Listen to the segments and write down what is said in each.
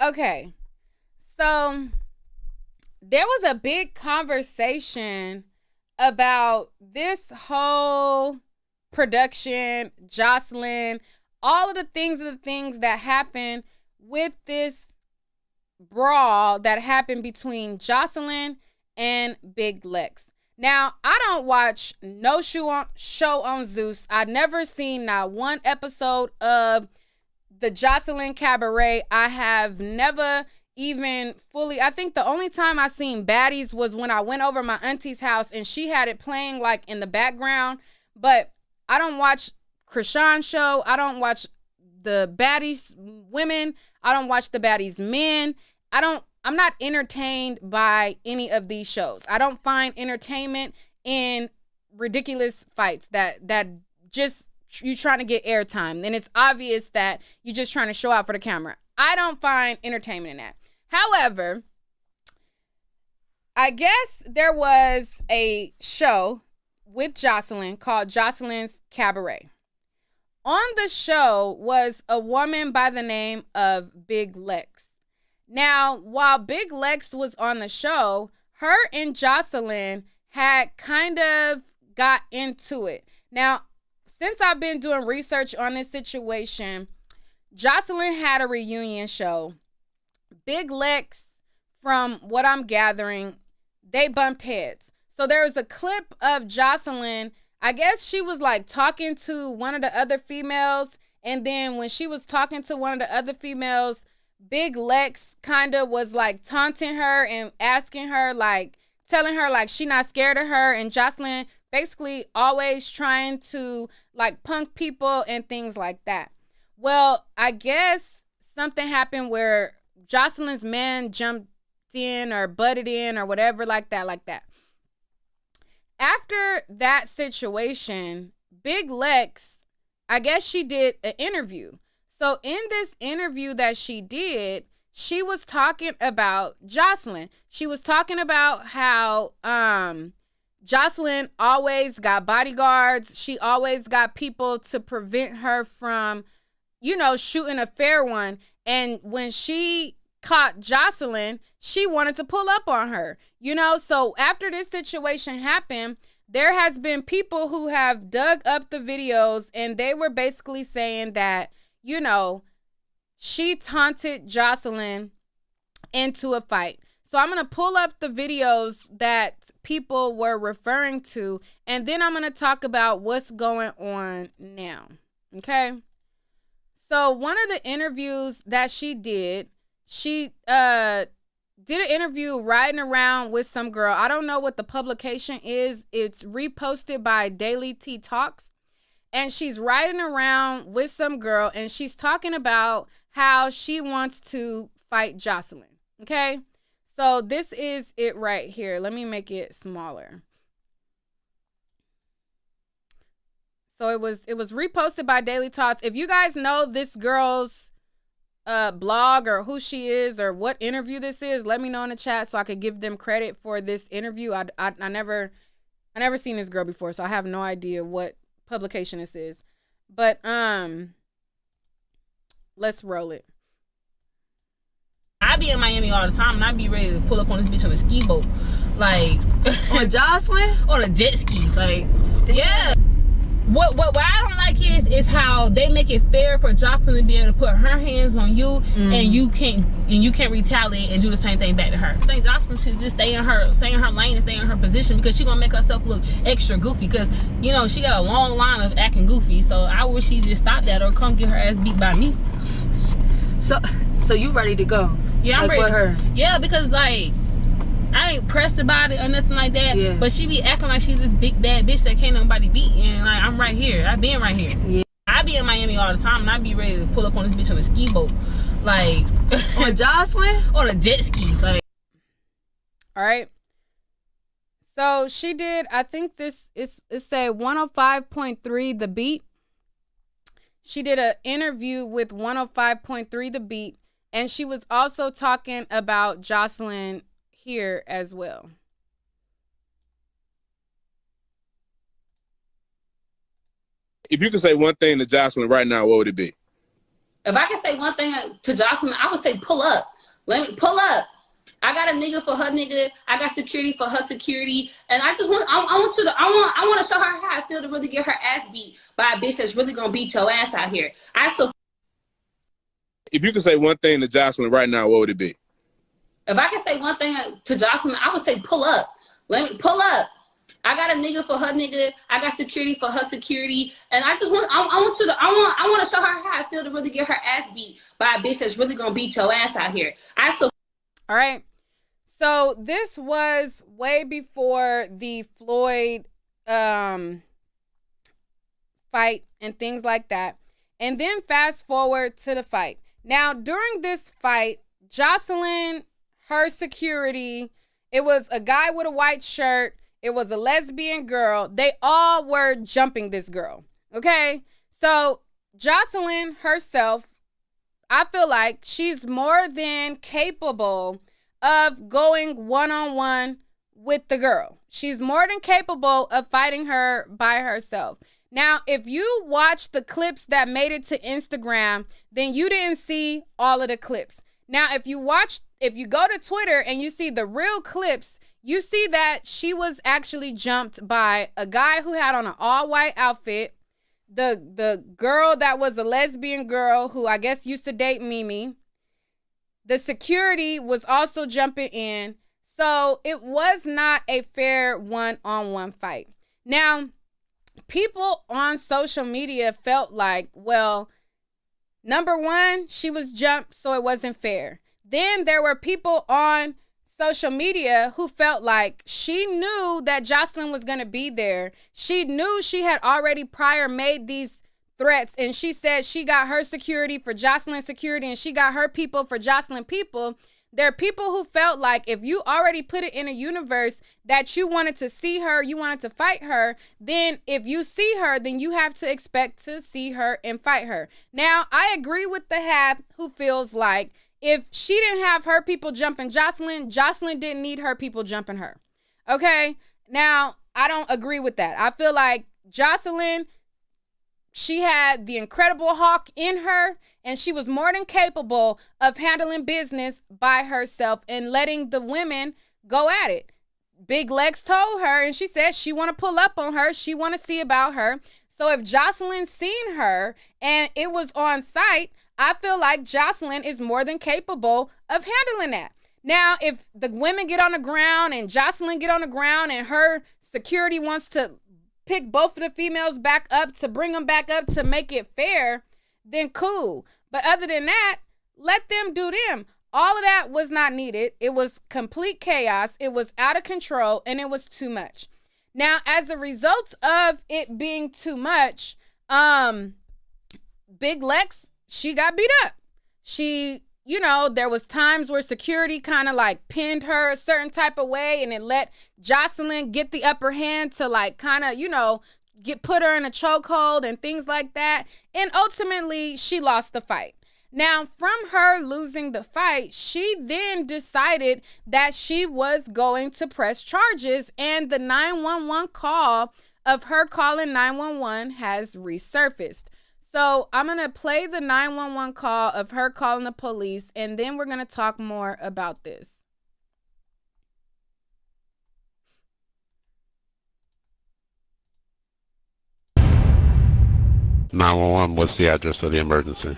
Okay. So there was a big conversation about this whole production, Joseline, all of the things that happened with this brawl that happened between Joseline and Big Lex. Now, I don't watch no show on Zeus. I've never seen not one episode of the Joseline Cabaret. I have never even fully, I think the only time I seen Baddies was when I went over my auntie's house and she had it playing like in the background. But I don't watch Krishan show. I don't watch the Baddies women. I don't watch the Baddies men. I'm not entertained by any of these shows. I don't find entertainment in ridiculous fights that just you trying to get airtime. And it's obvious that you're just trying to show out for the camera. I don't find entertainment in that. However, I guess there was a show with Joseline called Joseline's Cabaret. On the show was a woman by the name of Big Lex. Now, while Big Lex was on the show, her and Joseline had kind of got into it. Now, since I've been doing research on this situation, Joseline had a reunion show. Big Lex, from what I'm gathering, they bumped heads. So there was a clip of Joseline. I guess she was like talking to one of the other females. And then when she was talking to one of the other females, Big Lex kind of was like taunting her and asking her, like, telling her like she not scared of her. And Joseline basically always trying to like punk people and things like that. Well, I guess something happened where Joseline's man jumped in or butted in or whatever like that. After that situation, Big Lex, I guess she did an interview. So in this interview that she did, she was talking about Joseline. She was talking about how Joseline always got bodyguards. She always got people to prevent her from, shooting a fair one. And when she caught Joseline, she wanted to pull up on her. So after this situation happened, there has been people who have dug up the videos and they were basically saying that, she taunted Joseline into a fight. So I'm going to pull up the videos that people were referring to, and then I'm going to talk about what's going on now. Okay? So one of the interviews that she did an interview riding around with some girl. I don't know what the publication is. It's reposted by Daily Tea Talks. And she's riding around with some girl and she's talking about how she wants to fight Joseline. Okay? So this is it right here. Let me make it smaller. So it was reposted by Daily Talks. If you guys know this girl's blog or who she is or what interview this is, let me know in the chat so I could give them credit for this interview. I never seen this girl before, so I have no idea what publication this is. But let's roll it. I be in Miami all the time and I be ready to pull up on this bitch on a ski boat. Like on Joseline? On a jet ski. Like, yeah. What I don't like is how they make it fair for Joseline to be able to put her hands on you and you can't retaliate and do the same thing back to her. I think Joseline should just stay in her lane and stay in her position because she gonna make herself look extra goofy because she got a long line of acting goofy. So I wish she just stop that or come get her ass beat by me. So you ready to go? Yeah, I'm ready with her. Yeah, because like I ain't pressed about it or nothing like that. Yeah. But she be acting like she's this big bad bitch that can't nobody beat. And like I'm right here. I been right here. Yeah. I be in Miami all the time and I be ready to pull up on this bitch on a ski boat. Like on Joseline? On a jet ski. Like. All right. So she did, I think this is say 105.3 The Beat. She did an interview with 105.3 The Beat. And she was also talking about Joseline here as well. If you could say one thing to Joseline right now, what would it be? If I could say one thing to Joseline, I would say pull up. Let me pull up. I got a nigga for her nigga. I got security for her security, and I just want I want to show her how I feel to really get her ass beat by a bitch that's really gonna beat your ass out here. If you could say one thing to Joseline right now, what would it be? If I could say one thing to Joseline, I would say pull up. Let me pull up. I got a nigga for her nigga. I got security for her security, and I just want I want to show her how I feel to really get her ass beat by a bitch that's really gonna beat your ass out here. All right. So this was way before the Floyd fight and things like that. And then fast forward to the fight. Now, during this fight, Joseline, her security, it was a guy with a white shirt. It was a lesbian girl. They all were jumping this girl. Okay? So Joseline herself, I feel like she's more than capable of going one-on-one with the girl. She's more than capable of fighting her by herself. Now, if you watch the clips that made it to Instagram, then you didn't see all of the clips. Now, if you go to Twitter and you see the real clips, you see that she was actually jumped by a guy who had on an all-white outfit, the girl that was a lesbian girl who I guess used to date Mimi. The security was also jumping in. So it was not a fair one-on-one fight. Now, people on social media felt like, well, number one, she was jumped, so it wasn't fair. Then there were people on social media who felt like she knew that Joseline was going to be there. She knew she had already prior made these threats, and she said she got her security for Joseline security and she got her people for Joseline people. There are people who felt like if you already put it in a universe that you wanted to see her, you wanted to fight her, then if you see her, then you have to expect to see her and fight her. Now, I agree with the Hab who feels like if she didn't have her people jumping Joseline, Joseline didn't need her people jumping her. Okay? Now, I don't agree with that. I feel like Joseline, she had the Incredible Hawk in her, and she was more than capable of handling business by herself and letting the women go at it. Big Legs told her, and she said she want to pull up on her. She want to see about her. So if Joseline seen her and it was on site, I feel like Joseline is more than capable of handling that. Now, if the women get on the ground and Joseline get on the ground and her security wants to pick both of the females back up to bring them back up to make it fair, then cool. But other than that, let them do them. All of that was not needed. It was complete chaos. It was out of control, and it was too much. Now, as a result of it being too much, Big Lex, she got beat up. There was times where security kind of like pinned her a certain type of way, and it let Joseline get the upper hand to like kind of, put her in a chokehold and things like that. And ultimately, she lost the fight. Now, from her losing the fight, she then decided that she was going to press charges, and the 911 call of her calling 911 has resurfaced. So I'm going to play the 911 call of her calling the police, and then we're going to talk more about this. 911, what's the address of the emergency?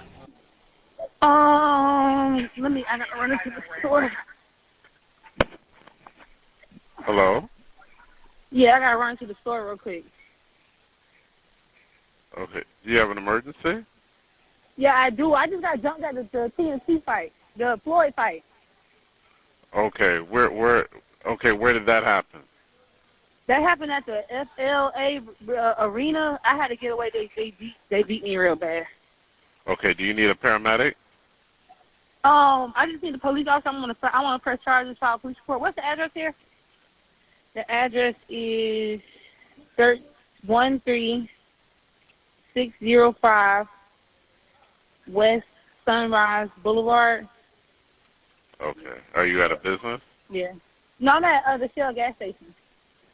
I gotta run into the store. Hello? Yeah, I gotta run to the store real quick. Okay. Do you have an emergency? Yeah, I do. I just got jumped at the TNT fight, the Floyd fight. Okay. Where did that happen? That happened at the FLA arena. I had to get away. They beat me real bad. Okay. Do you need a paramedic? I just need a police officer. I want to press charges, file a police report. What's the address here? The address is 13605 West Sunrise Boulevard. Okay. Are you at a business? Yeah. No, I'm at the Shell gas station.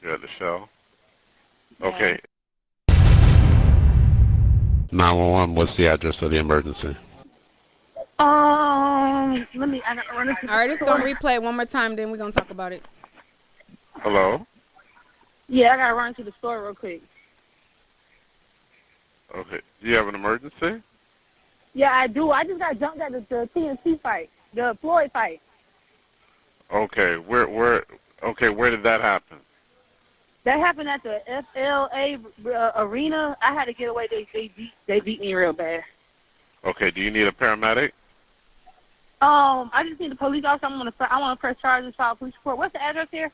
You're at the Shell? Yeah. Okay. 911, what's the address of the emergency? I got to run into the All right, it's store. going to replay it one more time, then we're going to talk about it. Hello? Yeah, I got to run to the store real quick. Okay. Do you have an emergency? Yeah, I do. I just got jumped at the TNT fight, the Floyd fight. Okay. Where did that happen? That happened at the FLA arena. I had to get away. They beat me real bad. Okay. Do you need a paramedic? I just need the police officer. I want to press charges, file a police report. What's the address here?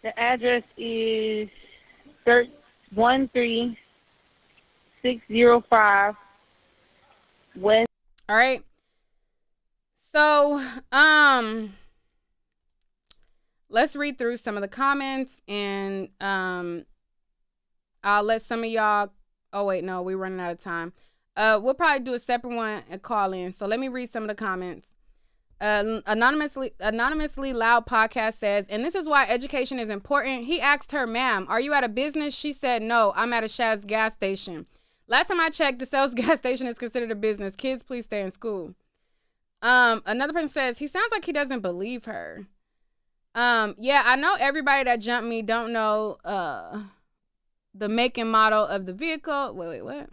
The address is 13605 West. All right. So, let's read through some of the comments, and I'll let some of y'all. Oh wait, no, we're running out of time. We'll probably do a separate one and call in. So let me read some of the comments. Anonymously Loud Podcast says, and this is why education is important. He asked her, ma'am, are you at a business? She said, no, I'm at a Shaz gas station. Last time I checked, the sales gas station is considered a business. Kids, please stay in school. Another person says, he sounds like he doesn't believe her. Yeah, I know everybody that jumped me don't know the make and model of the vehicle. Wait, what?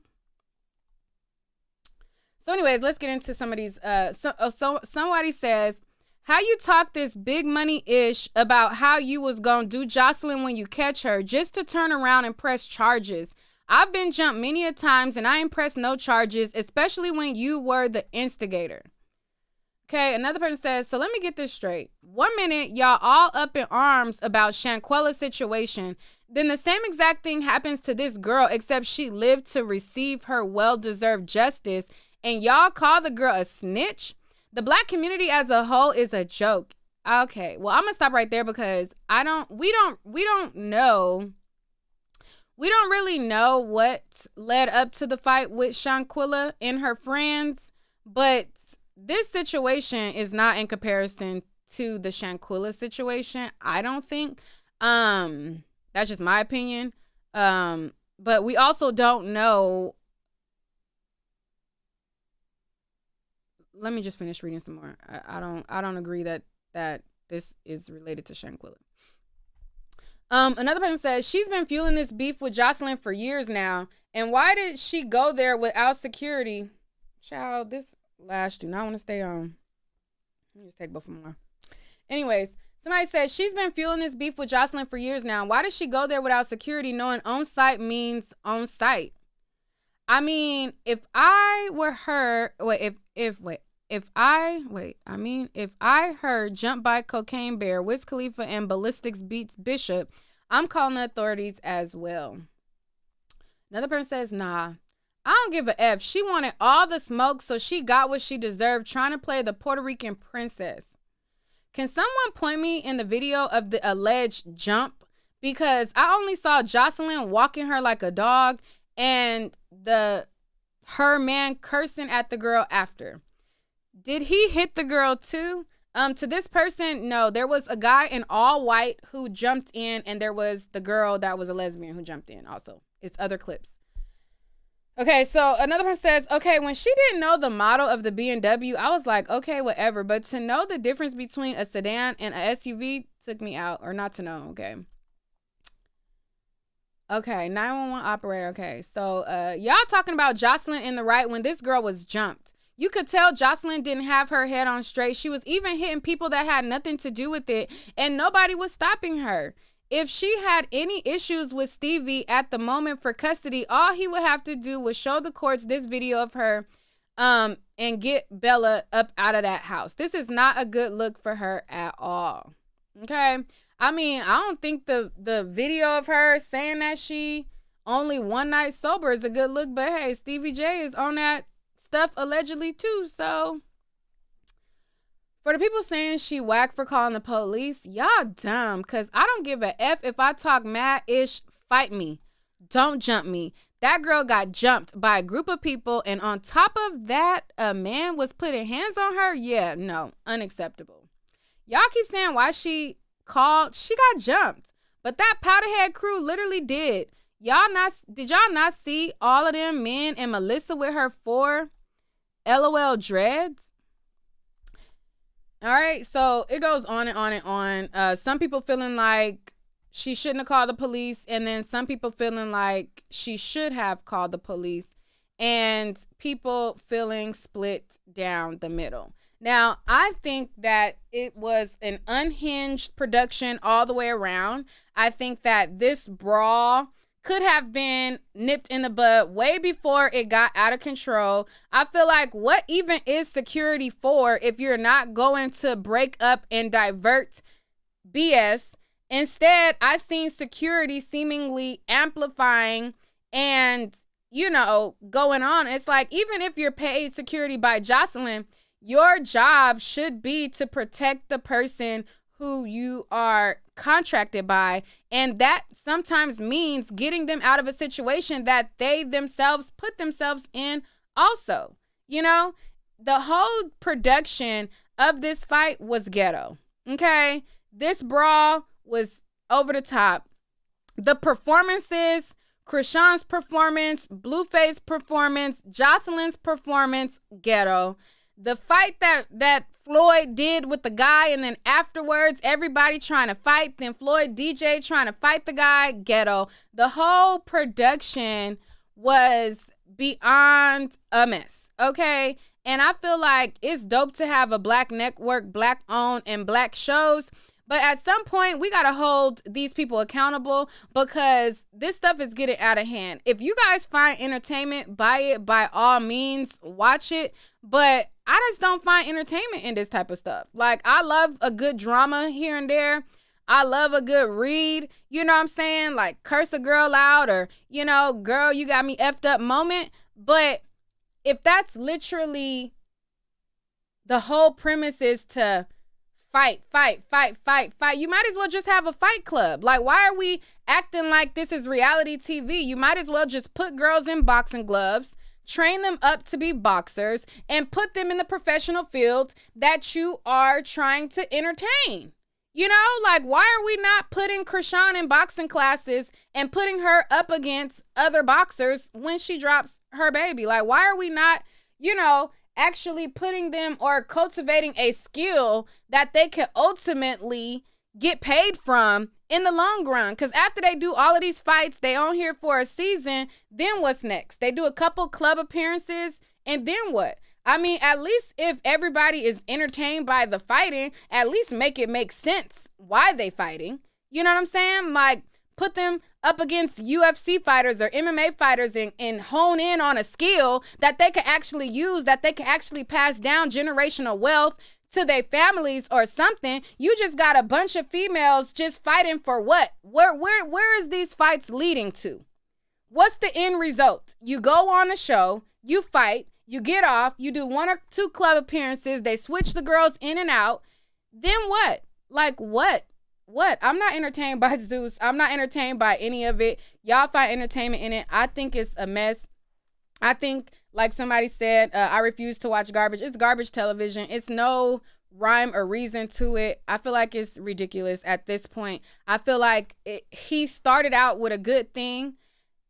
So anyways, let's get into some of these. So somebody says, how you talk this big money-ish about how you was going to do Joseline when you catch her just to turn around and press charges. I've been jumped many a times and I ain't pressed no charges, especially when you were the instigator. Okay, another person says, so let me get this straight. 1 minute, y'all all up in arms about Shanquella's situation. Then the same exact thing happens to this girl, except she lived to receive her well-deserved justice. And y'all call the girl a snitch? The black community as a whole is a joke. Okay, well, I'm gonna stop right there because we don't know. We don't really know what led up to the fight with Shanquella and her friends, but this situation is not in comparison to the Shanquella situation, I don't think. That's just my opinion. But we also don't know. Let me just finish reading some more. I don't agree that this is related to Shanquella. Another person says, she's been fueling this beef with Joseline for years now. And why did she go there without security? Child, this lash do not want to stay on. Let me just take both of them more. Anyways, somebody says, she's been fueling this beef with Joseline for years now. Why did she go there without security knowing on site means on site? I mean, if I were her, if I heard Jump by Cocaine Bear, Wiz Khalifa, and Ballistics beats Bishop, I'm calling the authorities as well. Another person says, nah, I don't give a F. She wanted all the smoke, so she got what she deserved, trying to play the Puerto Rican princess. Can someone point me in the video of the alleged jump? Because I only saw Joseline walking her like a dog and her man cursing at the girl after. Did he hit the girl too? To this person, no. There was a guy in all white who jumped in, and there was the girl that was a lesbian who jumped in also. It's other clips. Okay, so another person says, okay, when she didn't know the model of the BMW, I was like, okay, whatever. But to know the difference between a sedan and a SUV took me out, or not to know, okay. Okay, 911 operator, okay. So y'all talking about Joseline in the right when this girl was jumped. You could tell Joseline didn't have her head on straight. She was even hitting people that had nothing to do with it, and nobody was stopping her. If she had any issues with Stevie at the moment for custody, all he would have to do was show the courts this video of her and get Bella up out of that house. This is not a good look for her at all. Okay? I mean, I don't think the video of her saying that she only one night sober is a good look, but hey, Stevie J is on that stuff allegedly too, so for the people saying she whack for calling the police, y'all dumb, because I don't give a F if I talk mad-ish, fight me. Don't jump me. That girl got jumped by a group of people, and on top of that, a man was putting hands on her? Yeah, no, unacceptable. Y'all keep saying why she got jumped, but that powderhead crew literally did. Did y'all not see all of them men and Melissa with her 4 LOL dreads? All right, so it goes on and on and on. Some people feeling like she shouldn't have called the police, and then some people feeling like she should have called the police, and people feeling split down the middle. Now, I think that it was an unhinged production all the way around. I think that this brawl could have been nipped in the bud way before it got out of control. I feel like, what even is security for if you're not going to break up and divert BS? Instead, I seen security seemingly amplifying and, going on. It's like, even if you're paid security by Joseline, your job should be to protect the person who you are contracted by. And that sometimes means getting them out of a situation that they themselves put themselves in also. The whole production of this fight was ghetto. Okay? This brawl was over the top. The performances, Krishan's performance, Blueface's performance, Joseline's performance, ghetto. The fight that Floyd did with the guy, and then afterwards, everybody trying to fight, then Floyd DJ trying to fight the guy, ghetto. The whole production was beyond a mess, okay? And I feel like it's dope to have a black network, black owned, and black shows. But at some point, we got to hold these people accountable, because this stuff is getting out of hand. If you guys find entertainment, buy it by all means, watch it. But I just don't find entertainment in this type of stuff. Like, I love a good drama here and there. I love a good read, you know what I'm saying? Like, curse a girl out, or, girl, you got me effed up moment. But if that's literally the whole premise is to fight, you might as well just have a fight club. Like, why are we acting like this is reality TV? You might as well just put girls in boxing gloves, train them up to be boxers, and put them in the professional field that you are trying to entertain. Like, why are we not putting Krishan in boxing classes and putting her up against other boxers when she drops her baby? Like, why are we not, actually putting them or cultivating a skill that they can ultimately get paid from in the long run? Because after they do all of these fights, they on here for a season, then what's next? They do a couple club appearances, and then what? I mean, at least if everybody is entertained by the fighting, at least make it make sense why they fighting. You know what I'm saying? Like, put them up against UFC fighters or MMA fighters and hone in on a skill that they can actually use, that they can actually pass down generational wealth to their families or something. You just got a bunch of females just fighting for what? Where is these fights leading to? What's the end result? You go on a show, you fight, you get off, you do 1 or 2 club appearances, they switch the girls in and out. Then what? Like, what? What? I'm not entertained by Zeus. I'm not entertained by any of it. Y'all find entertainment in it. I think it's a mess. I think, like somebody said, I refuse to watch garbage. It's garbage television. It's no rhyme or reason to it. I feel like it's ridiculous at this point. I feel like he started out with a good thing,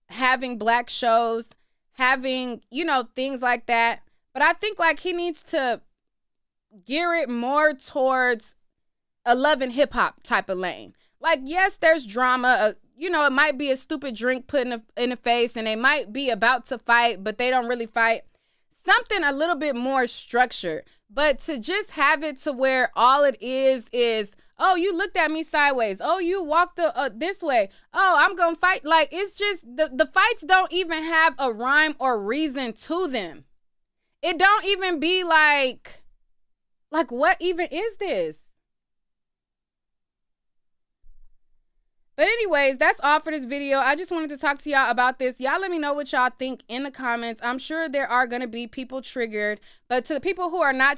having black shows, having, things like that. But I think, like, he needs to gear it more towards a love and hip hop type of lane. Like, yes, there's drama. It might be a stupid drink put in the face, and they might be about to fight, but they don't really fight. Something a little bit more structured. But to just have it to where all it is, oh, you looked at me sideways. Oh, you walked this way. Oh, I'm going to fight. Like, it's just, the fights don't even have a rhyme or reason to them. It don't even be like, what even is this? But anyways, that's all for this video. I just wanted to talk to y'all about this. Y'all let me know what y'all think in the comments. I'm sure there are going to be people triggered. But to the people who are not